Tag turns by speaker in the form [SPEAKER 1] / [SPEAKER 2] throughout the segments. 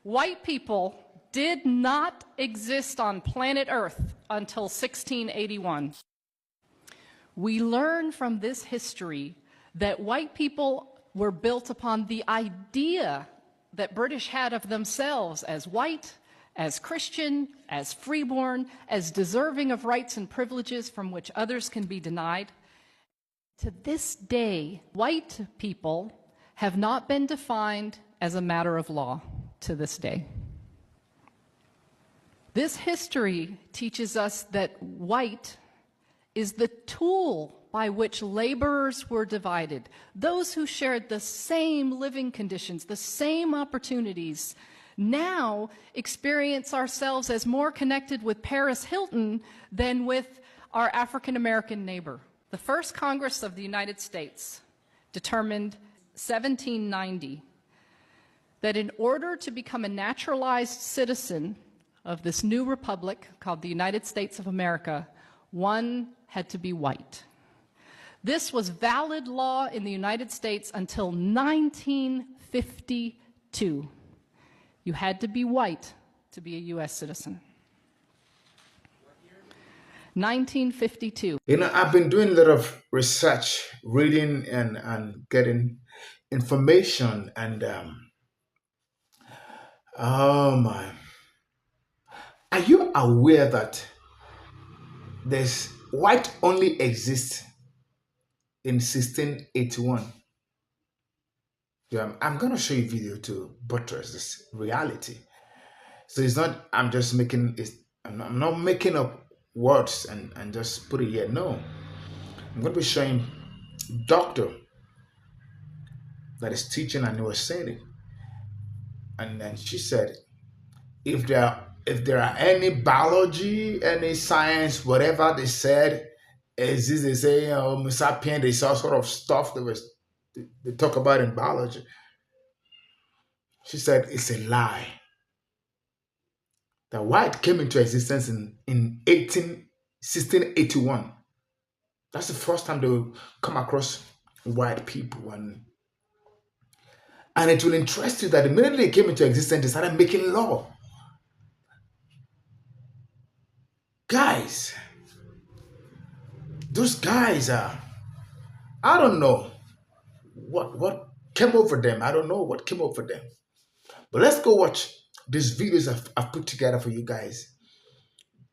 [SPEAKER 1] White people did not exist on planet Earth until 1681. We learn from this history that white people were built upon the idea that British had of themselves as white, as Christian, as freeborn, as deserving of rights and privileges from which others can be denied. To this day, white people have not been defined as a matter of law to this day. This history teaches us that white is the tool by which laborers were divided. Those who shared the same living conditions, the same opportunities, now experience ourselves as more connected with Paris Hilton than with our African American neighbor. The first Congress of the United States determined 1790 that in order to become a naturalized citizen of this new republic called the United States of America, one had to be white. This was valid law in the United States until 1952. You had to be white to be a U.S. citizen. 1952.
[SPEAKER 2] You know, I've been doing a lot of research, reading and getting information, and oh my. Are you aware that there's white only exists in 1681? Yeah, I'm going to show you a video to buttress this reality. So it's not, I'm just making it, I'm not making up words and just put it here. No, I'm going to be showing doctor that is teaching, and he was saying it. And then she said, if there are any biology, any science, whatever they said, is this they say, Homo sapien, there's all sort of stuff they talk about in biology. She said it's a lie. That white came into existence in 1681. That's the first time they will come across white people. And it will interest you that immediately they came into existence, they started making law. Guys, those guys are, I don't know what came over them. I don't know what came over them. But let's go watch these videos I've put together for you guys,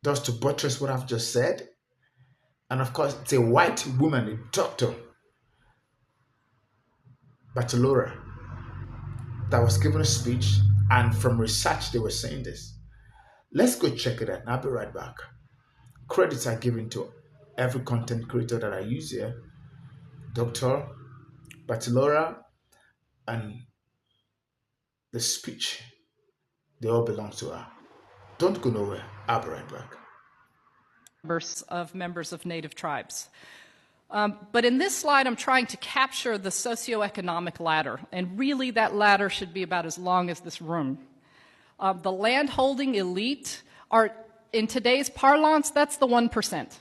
[SPEAKER 2] just to buttress what I've just said. And of course, it's a white woman, a doctor, bachelor, that was giving a speech, and from research they were saying this. Let's go check it out, and I'll be right back. Credits are given to every content creator that I use here. Dr. Bachelora and the speech, they all belong to her. Don't go nowhere. I'll be right back.
[SPEAKER 1] Of members of native tribes. But in this slide, I'm trying to capture the socioeconomic ladder, and really that ladder should be about as long as this room. The landholding elite are, in today's parlance, that's the 1%.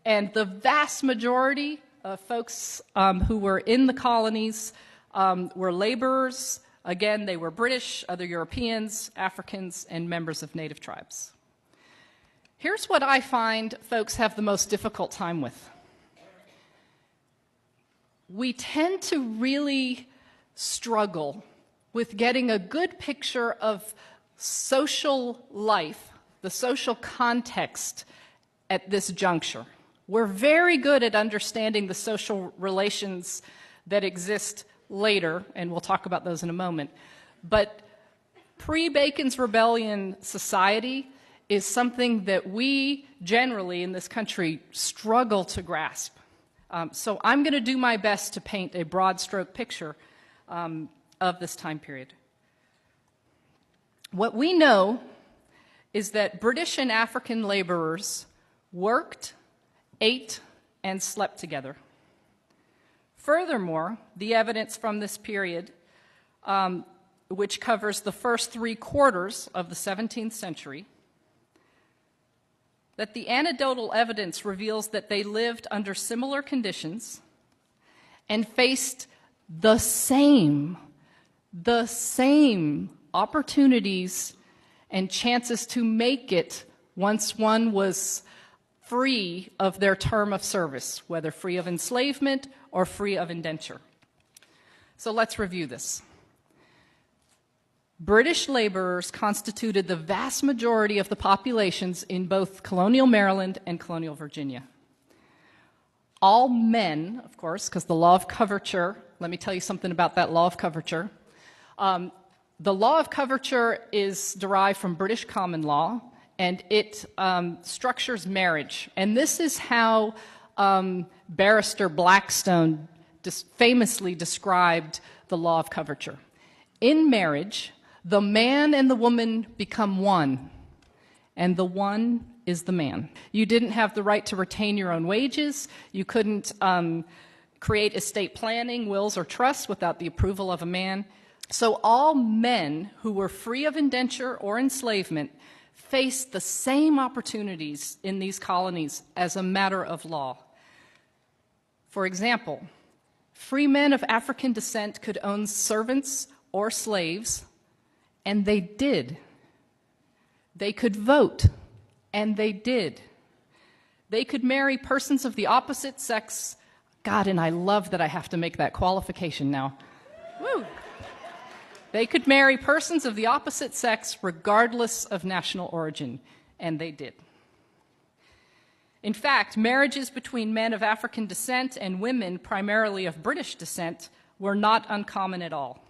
[SPEAKER 1] And the vast majority of folks who were in the colonies were laborers. Again, they were British, other Europeans, Africans, and members of native tribes. Here's what I find folks have the most difficult time with. We tend to really struggle with getting a good picture of social life, the social context at this juncture. We're very good at understanding the social relations that exist later, and we'll talk about those in a moment. But pre-Bacon's Rebellion society is something that we generally in this country struggle to grasp. So I'm going to do my best to paint a broad stroke picture of this time period. What we know is that British and African laborers worked, ate, and slept together. Furthermore, the evidence from this period, which covers the first 3/4 of the 17th century, that the anecdotal evidence reveals that they lived under similar conditions and faced the same opportunities and chances to make it once one was free of their term of service, whether free of enslavement or free of indenture. So let's review this. British laborers constituted the vast majority of the populations in both colonial Maryland and colonial Virginia. All men, of course, because the law of coverture, let me tell you something about that law of coverture. The law of coverture is derived from British common law, and it structures marriage. And this is how Barrister Blackstone famously described the law of coverture. In marriage, the man and the woman become one, and the one is the man. You didn't have the right to retain your own wages. You couldn't create estate planning, wills, or trusts without the approval of a man. So all men who were free of indenture or enslavement faced the same opportunities in these colonies as a matter of law. For example, free men of African descent could own servants or slaves, and they did. They could vote, and they did. They could marry persons of the opposite sex. God, and I love that I have to make that qualification now. Woo! They could marry persons of the opposite sex regardless of national origin, and they did. In fact, marriages between men of African descent and women primarily of British descent were not uncommon at all.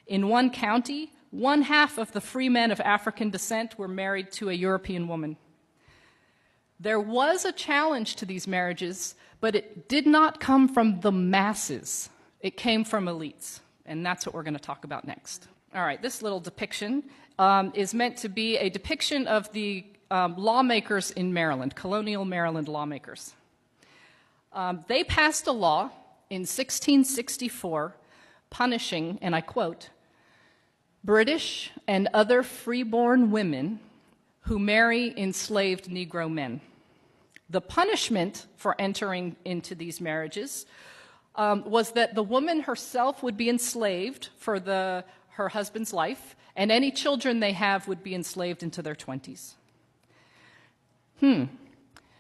[SPEAKER 1] In one county, 1/2 of the free men of African descent were married to a European woman. There was a challenge to these marriages, but it did not come from the masses. It came from elites, and that's what we're going to talk about next. All right, this little depiction is meant to be a depiction of the lawmakers in Maryland, colonial Maryland lawmakers. They passed a law in 1664 punishing, and I quote, British and other freeborn women who marry enslaved Negro men. The punishment for entering into these marriages was that the woman herself would be enslaved for her husband's life, and any children they have would be enslaved into their 20s.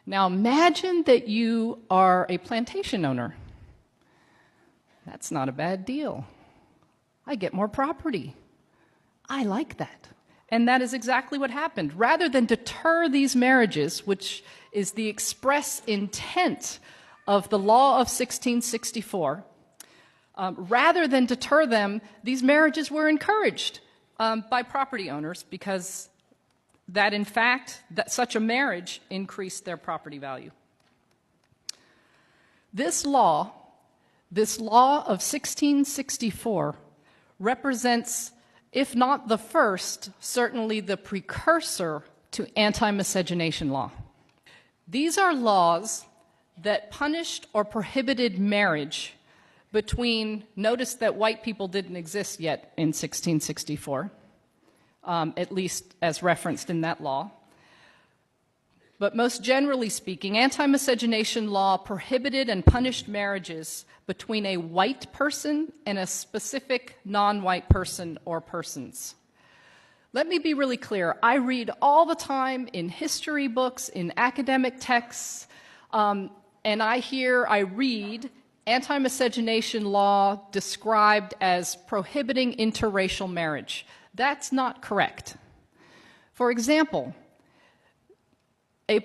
[SPEAKER 1] Now imagine that you are a plantation owner. That's not a bad deal. I get more property. I like that. And that is exactly what happened. Rather than deter these marriages, which is the express intent of the law of 1664, rather than deter them, these marriages were encouraged by property owners because that, in fact, that such a marriage increased their property value. This law of 1664 represents, if not the first, certainly the precursor to anti-miscegenation law. These are laws that punished or prohibited marriage between, notice that white people didn't exist yet in 1664, at least as referenced in that law. But most generally speaking, anti-miscegenation law prohibited and punished marriages between a white person and a specific non-white person or persons. Let me be really clear. I read all the time in history books, in academic texts, and I read anti-miscegenation law described as prohibiting interracial marriage. That's not correct. For example, a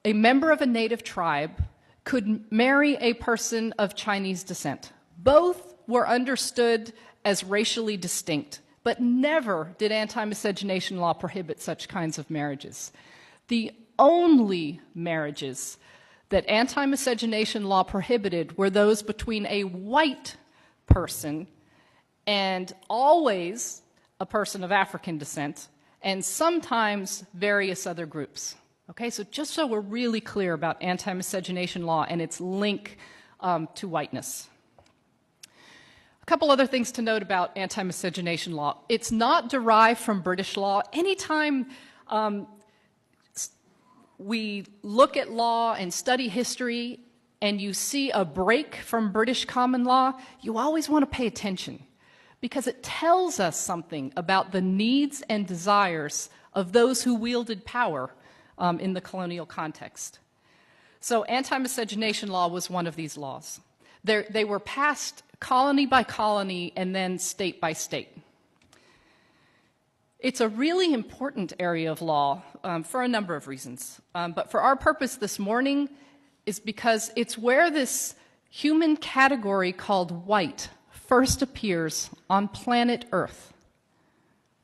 [SPEAKER 1] member of a native tribe could marry a person of Chinese descent. Both were understood as racially distinct, but never did anti-miscegenation law prohibit such kinds of marriages. The only marriages that anti-miscegenation law prohibited were those between a white person and always a person of African descent, and sometimes various other groups. Okay, so just so we're really clear about anti-miscegenation law and its link to whiteness. A couple other things to note about anti-miscegenation law. It's not derived from British law. Anytime we look at law and study history and you see a break from British common law, you always want to pay attention. because it tells us something about the needs and desires of those who wielded power in the colonial context. So anti-miscegenation law was one of these laws. They were passed colony by colony and then state by state. It's a really important area of law for a number of reasons. But for our purpose this morning is because it's where this human category called white first appears on planet Earth,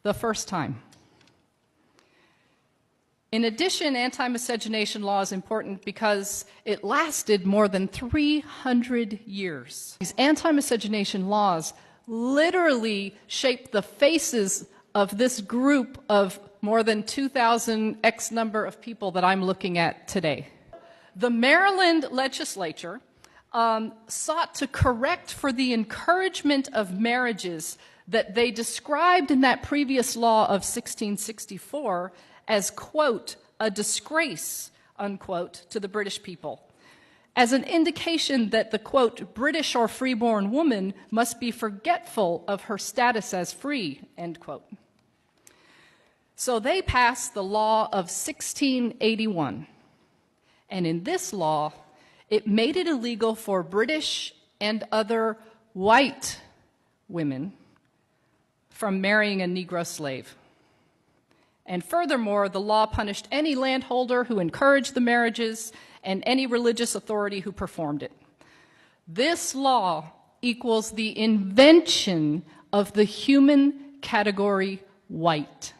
[SPEAKER 1] the first time. In addition, anti-miscegenation law is important because it lasted more than 300 years. These anti-miscegenation laws literally shaped the faces of this group of more than 2,000 X number of people that I'm looking at today. The Maryland legislature sought to correct for the encouragement of marriages that they described in that previous law of 1664 as, quote, a disgrace, unquote, to the British people, as an indication that the, quote, British or freeborn woman must be forgetful of her status as free, end quote. So they passed the law of 1681. And in this law, it made it illegal for British and other white women from marrying a Negro slave. And furthermore, the law punished any landholder who encouraged the marriages and any religious authority who performed it. This law equals the invention of the human category white.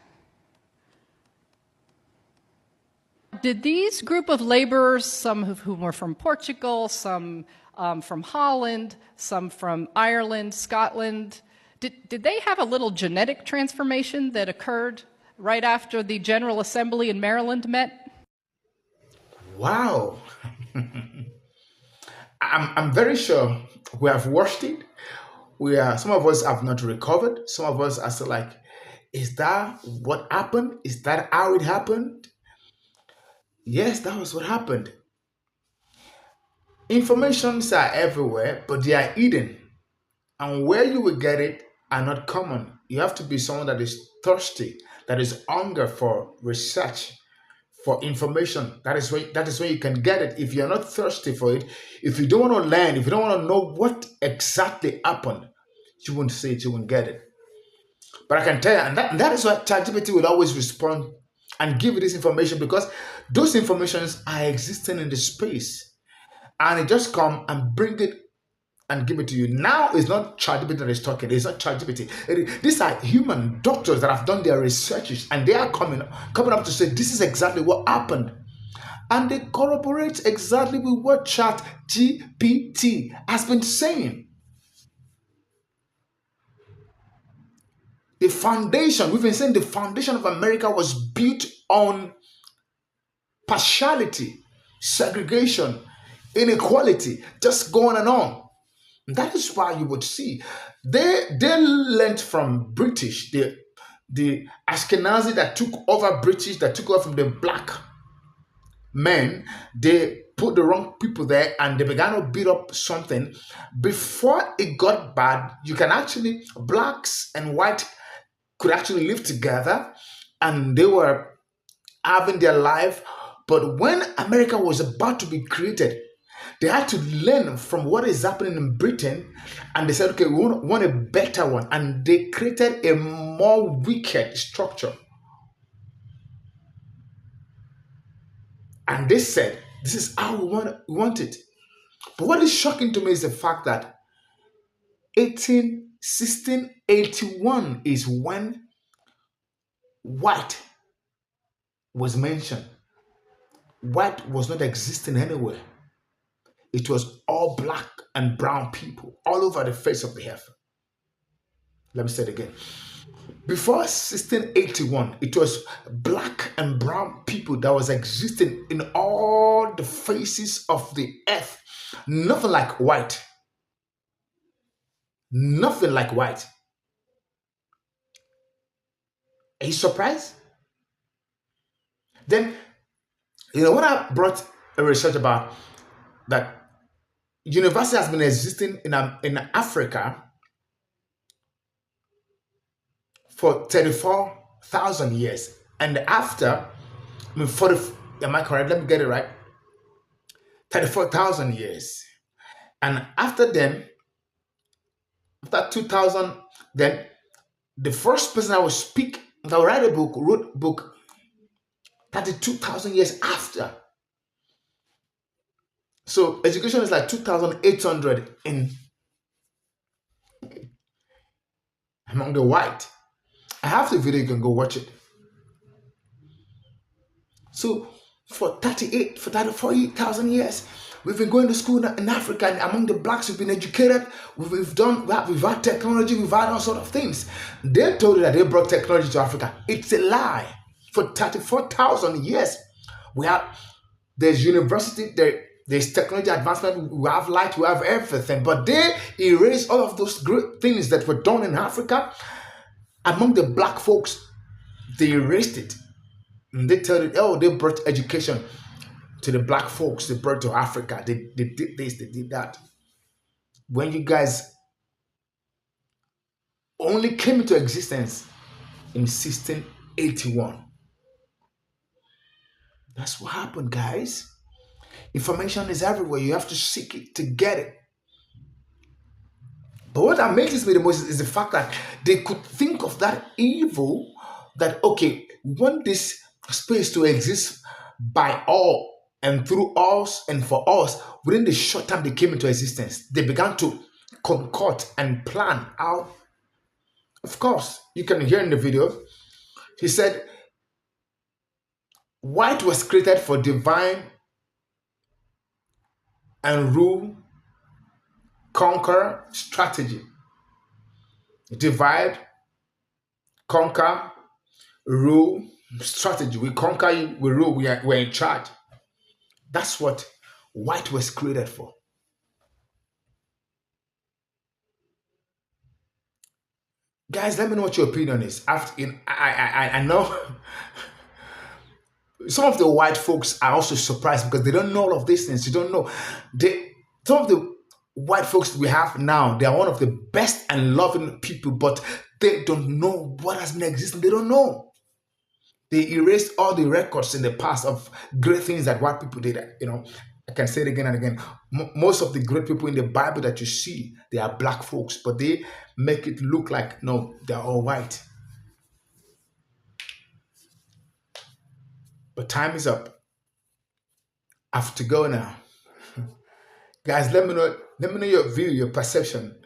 [SPEAKER 1] Did these group of laborers, some of whom were from Portugal, some from Holland, some from Ireland, Scotland, did they have a little genetic transformation that occurred right after the General Assembly in Maryland met?
[SPEAKER 2] Wow. I'm very sure we have watched it. Some of us have not recovered. Some of us are still like, is that what happened? Is that how it happened? Yes, that was what happened. Informations are everywhere, but they are hidden. And where you will get it are not common. You have to be someone that is thirsty, that is hunger for research, for information. That is where you can get it. If you're not thirsty for it, if you don't want to learn, if you don't want to know what exactly happened, you won't see it, you won't get it. But I can tell you, and that is why ChatGPT will always respond and give you this information, because those informations are existing in the space. And it just come and bring it and give it to you. Now it's not ChatGPT that is talking. It's not ChatGPT. These are human doctors that have done their researches, and they are coming up to say this is exactly what happened. And they corroborate exactly with what ChatGPT has been saying. The foundation, we've been saying the foundation of America was built on partiality, segregation, inequality, just going and on. That is why you would see they learned from British, the Ashkenazi that took over British, that took over from the black men. They put the wrong people there and they began to build up something. Before it got bad, blacks and white could actually live together and they were having their life. But when America was about to be created, they had to learn from what is happening in Britain, and they said, okay, we want a better one. And they created a more wicked structure. And they said, this is how we want it. But what is shocking to me is the fact that 1681 is when white was mentioned. White was not existing anywhere. It was all black and brown people all over the face of the earth. Let me say it again. Before 1681, it was black and brown people that was existing in all the faces of the earth. Nothing like white. Nothing like white. Are you surprised? Then, when I brought a research about that university has been existing in Africa for 34,000 years. And after, I mean, 40, am I correct? Let me get it right. 34,000 years. And after them, after 2000, then the first person that will speak, that will write a book, wrote a book 32,000 years after. So education is like 2,800 in among the white. I have the video, you can go watch it. So for 34,000 years, we've been going to school in Africa, and among the blacks, we've been educated. We've had technology, we've had all sort of things. They told you that they brought technology to Africa. It's a lie. For 34,000 years, there's university, there's technology advancement, we have light, we have everything. But they erased all of those great things that were done in Africa. Among the black folks, they erased it. And they tell you, oh, they brought education to the black folks, they brought to Africa, they did this, they did that. When you guys only came into existence in 1681. That's what happened, guys. Information is everywhere. You have to seek it to get it. But what amazes me the most is the fact that they could think of that evil, that, okay, we want this space to exist by all and through us and for us. Within the short time they came into existence, they began to concoct and plan out. Of course, you can hear in the video, he said, white was created for divine and rule, conquer strategy. Divide, conquer, rule, strategy. We conquer you, we rule, we're in charge. That's what white was created for. Guys, let me know what your opinion is. I know some of the white folks are also surprised because they don't know all of these things. You don't know. Some of the white folks we have now, they are one of the best and loving people, but they don't know what has been existing. They don't know. They erased all the records in the past of great things that white people did. I can say it again and again. Most of the great people in the Bible that you see, they are black folks, but they make it look like, no, they're all white. But time is up. I have to go now. Guys, let me know your view, your perception.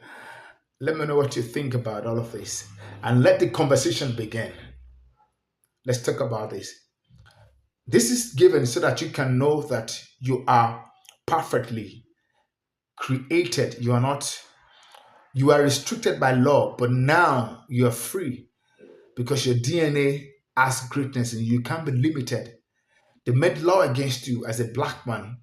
[SPEAKER 2] Let me know what you think about all of this. And let the conversation begin. Let's talk about this. This is given so that you can know that you are perfectly created. You are restricted by law, but now you are free because your DNA has greatness and you can't be limited. They made law against you as a black man,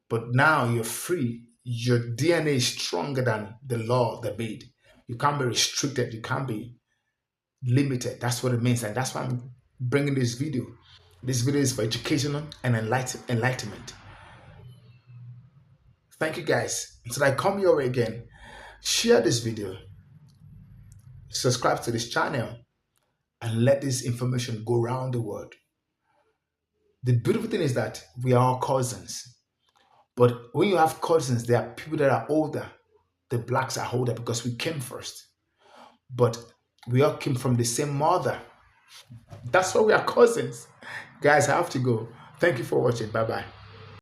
[SPEAKER 2] but now you're free. Your DNA is stronger than the law they made. You can't be restricted. You can't be limited. That's what it means. And that's why I'm bringing this video. This video is for educational and enlightenment. Thank you, guys. Until I come your way again, share this video, subscribe to this channel, and let this information go around the world. The beautiful thing is that we are all cousins. But when you have cousins, there are people that are older. The blacks are older because we came first. But we all came from the same mother. That's why we are cousins. Guys, I have to go. Thank you for watching. Bye-bye.